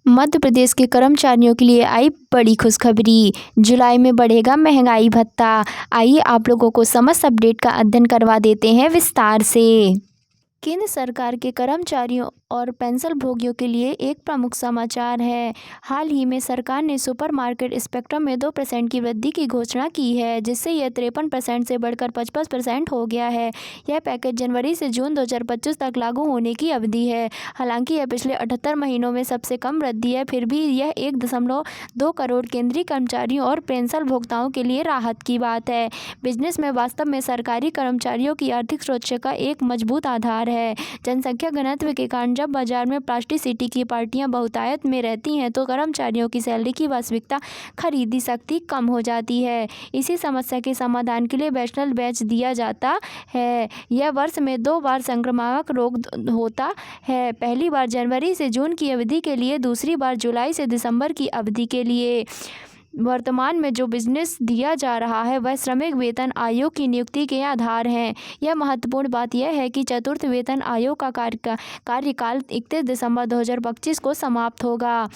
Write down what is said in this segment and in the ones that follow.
मध्य प्रदेश के कर्मचारियों के लिए आई बड़ी खुशखबरी। जुलाई में बढ़ेगा महंगाई भत्ता। आइए आप लोगों को समस्त अपडेट का अध्ययन करवा देते हैं विस्तार से। केंद्र सरकार के कर्मचारियों और पेंशन भोगियों के लिए एक प्रमुख समाचार है। हाल ही में सरकार ने सुपरमार्केट स्पेक्ट्रम में 2% की वृद्धि की घोषणा की है, जिससे यह 53% से बढ़कर 55% हो गया है। यह पैकेज जनवरी से जून 2025 तक लागू होने की अवधि है। हालांकि यह पिछले 78 महीनों में सबसे कम वृद्धि है, फिर भी यह 1.2 करोड़ केंद्रीय कर्मचारियों और पेंशन भोक्ताओं के लिए राहत की बात है। बिजनेस में वास्तव में सरकारी कर्मचारियों की आर्थिक सुरक्षा का एक मजबूत आधार है। जनसंख्या घनत्व के कारण जब बाजार में प्लास्टिसिटी की पार्टियां बहुतायत में रहती हैं, तो कर्मचारियों की सैलरी की वास्तविकता खरीदी शक्ति कम हो जाती है। इसी समस्या के समाधान के लिए वैश्नल बैच दिया जाता है। यह वर्ष में 2 बार संक्रामक रोग होता है, पहली बार जनवरी से जून की अवधि के लिए, दूसरी बार जुलाई से दिसंबर की अवधि के लिए। वर्तमान में जो बिजनेस दिया जा रहा है वह श्रमिक वेतन आयोग की नियुक्ति के आधार हैं। यह महत्वपूर्ण बात यह है कि चतुर्थ वेतन आयोग का कार्यकाल 31 दिसंबर 2025 को समाप्त होगा।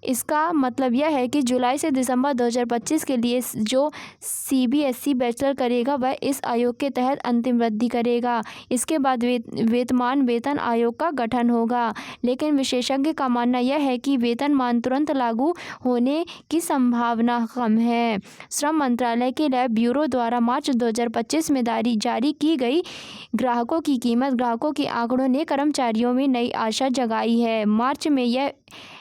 इसका मतलब यह है कि जुलाई से दिसंबर 2025 के लिए जो सीबीएसई बैचलर करेगा वह इस आयोग के तहत अंतिम वृद्धि करेगा। इसके बाद वेतनमान वेतन आयोग का गठन होगा, लेकिन विशेषज्ञ का मानना यह है कि वेतनमान तुरंत लागू होने की संभावना कम है। श्रम मंत्रालय के लैब ब्यूरो द्वारा मार्च 2025 में जारी की गई ग्राहकों की कीमत ग्राहकों के आंकड़ों ने कर्मचारियों में नई आशा जगाई है। मार्च में यह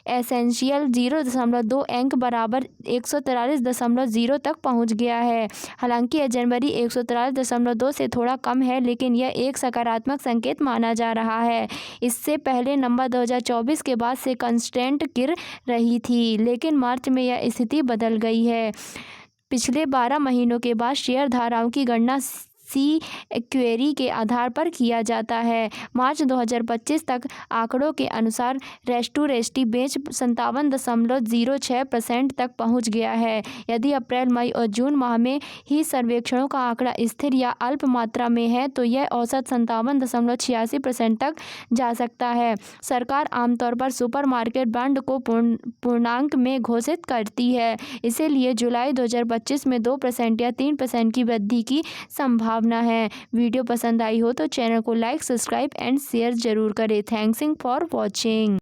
एसेंशियल 0.2 अंक बराबर 143.0 तक पहुंच गया है। हालांकि यह जनवरी 143.2 से थोड़ा कम है, लेकिन यह एक सकारात्मक संकेत माना जा रहा है। इससे पहले नंबर 2024 के बाद से कंस्टेंट गिर रही थी, लेकिन मार्च में यह स्थिति बदल गई है। पिछले 12 महीनों के बाद शेयर धाराओं की गणना सी क्वेरी के आधार पर किया जाता है। मार्च 2025 तक आंकड़ों के अनुसार रेस्टू बेच 57.06% तक पहुंच गया है। यदि अप्रैल, मई और जून माह में ही सर्वेक्षणों का आंकड़ा स्थिर या अल्प मात्रा में है, तो यह औसत 57.86% तक जा सकता है। सरकार आमतौर पर सुपरमार्केट ब्रांड को पूर्णांक में घोषित करती है, इसीलिए जुलाई 2025 में 2% या 3% की वृद्धि की संभावना है। वीडियो पसंद आई हो तो चैनल को लाइक, सब्सक्राइब एंड शेयर जरूर करें। Thanks for watching.